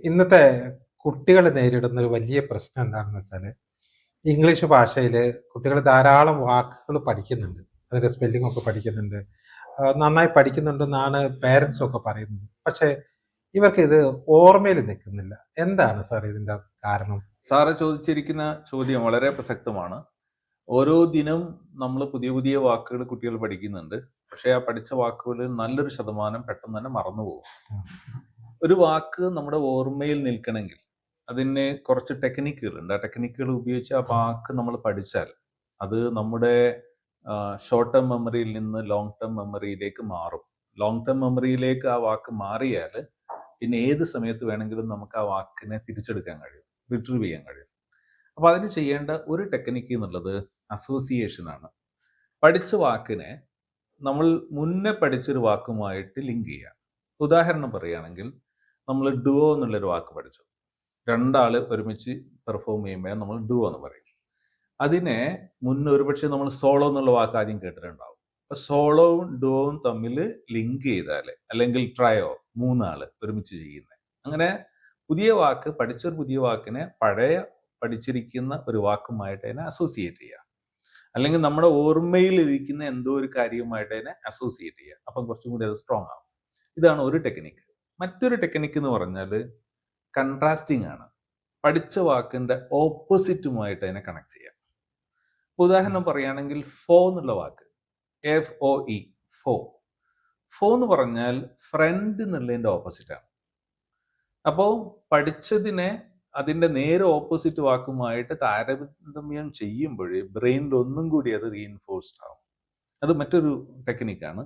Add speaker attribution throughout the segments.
Speaker 1: ഇന്നത്തെ കുട്ടികൾ നേരിടുന്ന ഒരു വലിയ പ്രശ്നം എന്താണെന്ന് വെച്ചാൽ ഇംഗ്ലീഷ് ഭാഷയിൽ കുട്ടികൾ ധാരാളം വാക്കുകൾ പഠിക്കുന്നുണ്ട്. അതിൻ്റെ സ്പെല്ലിംഗ് ഒക്കെ പഠിക്കുന്നുണ്ട്. നന്നായി പഠിക്കുന്നുണ്ടെന്നാണ് പേരൻസ് ഒക്കെ പറയുന്നത്. പക്ഷേ ഇവർക്ക് ഇത് ഓർമ്മയിൽ നിൽക്കുന്നില്ല. എന്താണ് സാർ ഇതിൻ്റെ കാരണം?
Speaker 2: സാറ് ചോദിച്ചിരിക്കുന്ന ചോദ്യം വളരെ പ്രസക്തമാണ്. ഓരോ ദിനം നമ്മൾ പുതിയ പുതിയ വാക്കുകൾ കുട്ടികൾ പഠിക്കുന്നുണ്ട്. പക്ഷേ ആ പഠിച്ച വാക്കുകളിൽ നല്ലൊരു ശതമാനം പെട്ടെന്ന് തന്നെ മറന്നുപോകും. ഒരു വാക്ക് നമ്മുടെ ഓർമ്മയിൽ നിൽക്കണമെങ്കിൽ അതിന് കുറച്ച് ടെക്നിക്കുകളുണ്ട്. ആ ടെക്നിക്കുകൾ ഉപയോഗിച്ച് ആ വാക്ക് നമ്മൾ പഠിച്ചാൽ അത് നമ്മുടെ ഷോർട്ട് ടേം മെമ്മറിയിൽ നിന്ന് ലോങ് ടേം മെമ്മറിയിലേക്ക് മാറും. ലോങ് ടേം മെമ്മറിയിലേക്ക് ആ വാക്ക് മാറിയാൽ പിന്നെ ഏത് സമയത്ത് വേണമെങ്കിലും നമുക്ക് ആ വാക്കിനെ തിരിച്ചെടുക്കാൻ കഴിയും, റിട്രീവ് ചെയ്യാൻ കഴിയും. അപ്പോൾ അതിന് ചെയ്യേണ്ട ഒരു ടെക്നിക്ക് എന്നുള്ളത് അസോസിയേഷൻ ആണ്. പഠിച്ച വാക്കിനെ നമ്മൾ മുന്നേ പഠിച്ചൊരു വാക്കുമായിട്ട് ലിങ്ക് ചെയ്യുക. ഉദാഹരണം പറയുകയാണെങ്കിൽ നമ്മൾ ഡുവോ എന്നുള്ളൊരു വാക്ക് പഠിച്ചു. രണ്ടാൾ ഒരുമിച്ച് പെർഫോം ചെയ്യുമ്പോൾ നമ്മൾ ഡുവോ എന്ന് പറയും. അതിനെ മുന്നേ ഒരുപക്ഷെ നമ്മൾ സോളോ എന്നുള്ള വാക്ക് ആദ്യം കേട്ടിട്ടുണ്ടാവും. അപ്പൊ സോളോവും ഡുവോവും തമ്മിൽ ലിങ്ക് ചെയ്താൽ, അല്ലെങ്കിൽ ട്രയോ, മൂന്നാൾ ഒരുമിച്ച് ചെയ്യുന്നത്, അങ്ങനെ പുതിയ വാക്ക് പഠിച്ചൊരു പുതിയ വാക്കിനെ പഴയ പഠിച്ചിരിക്കുന്ന ഒരു വാക്കുമായിട്ട് അതിനെ അസോസിയേറ്റ് ചെയ്യുക. അല്ലെങ്കിൽ നമ്മുടെ ഓർമ്മയിൽ ഇരിക്കുന്ന എന്തോ ഒരു കാര്യവുമായിട്ട് അതിനെ അസോസിയേറ്റ് ചെയ്യുക. അപ്പം കുറച്ചും കൂടി അത് സ്ട്രോങ് ആവും. ഇതാണ് ഒരു ടെക്നിക്ക്. മറ്റൊരു ടെക്നിക്ക് എന്ന് പറഞ്ഞാൽ കൺട്രാസ്റ്റിംഗ് ആണ്. പഠിച്ച വാക്കിന്റെ ഓപ്പോസിറ്റുമായിട്ട് അതിനെ കണക്ട് ചെയ്യാം. ഉദാഹരണം പറയുകയാണെങ്കിൽ ഫോ എന്നുള്ള വാക്ക്, FOE, ഫോ. ഫോ എന്ന് പറഞ്ഞാൽ ഫ്രണ്ട് എന്നുള്ളതിന്റെ ഓപ്പോസിറ്റാണ്. അപ്പോൾ പഠിച്ചതിനെ അതിന്റെ നേരെ ഓപ്പോസിറ്റ് വാക്കുമായിട്ട് താരതമ്യം ചെയ്യുമ്പോൾ ബ്രെയിനിൽ ഒന്നും കൂടി അത് റീഇൻഫോഴ്സ്ഡ് ആവും. അത് മറ്റൊരു ടെക്നിക്കാണ്.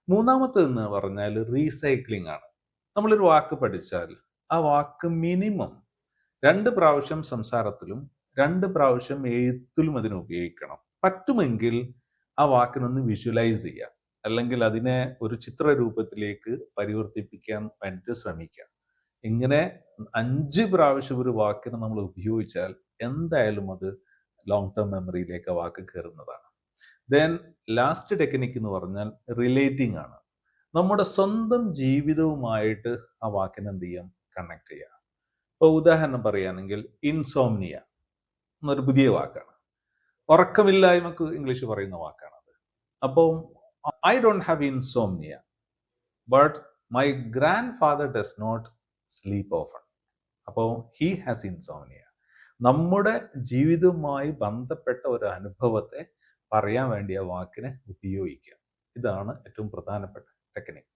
Speaker 2: മൂന്നാമത്തേന്ന് പറഞ്ഞാൽ റീസൈക്ലിംഗ് ആണ്. നമ്മളൊരു വാക്ക് പഠിച്ചാൽ ആ വാക്ക് മിനിമം 2 പ്രാവശ്യം സംസാരത്തിലും 2 പ്രാവശ്യം എഴുത്തിലും അതിനെ ഉപയോഗിക്കണം. പറ്റുമെങ്കിൽ ആ വാക്കിനൊന്ന് വിഷ്വലൈസ് ചെയ്യാം, അല്ലെങ്കിൽ അതിനെ ഒരു ചിത്രരൂപത്തിലേക്ക് പരിവർത്തിപ്പിക്കാൻ വേണ്ടിയിട്ട് ശ്രമിക്കാം. ഇങ്ങനെ 5 പ്രാവശ്യം ഒരു വാക്കിനെ നമ്മൾ ഉപയോഗിച്ചാൽ എന്തായാലും അത് ലോങ് ടേം മെമ്മറിയിലേക്ക് ആ വാക്ക് കയറുന്നതാണ്. ദെൻ ലാസ്റ്റ് ടെക്നിക്ക് എന്ന് പറഞ്ഞാൽ റിലേറ്റിംഗ് ആണ്. നമ്മുടെ സ്വന്തം ജീവിതവുമായിട്ട് ആ വാക്കിനെ എന്ത് ചെയ്യാം, കണക്ട് ചെയ്യാം. ഇപ്പോൾ ഉദാഹരണം പറയുകയാണെങ്കിൽ ഇൻസോംനിയ എന്നൊരു പുതിയ വാക്കാണ്. ഉറക്കമില്ലായ്മക്ക് ഇംഗ്ലീഷ് പറയുന്ന വാക്കാണത്. അപ്പോൾ I don't have insomnia, but my grand father does not sleep often. അപ്പോൾ ഹി ഹാസ് ഇൻസോംനിയ. നമ്മുടെ ജീവിതവുമായി ബന്ധപ്പെട്ട ഒരു അനുഭവത്തെ പറയാൻ വേണ്ടി ആ വാക്കിനെ ഉപയോഗിക്കുക. ഇതാണ് ഏറ്റവും പ്രധാനപ്പെട്ട ടെക്നിക്ക്.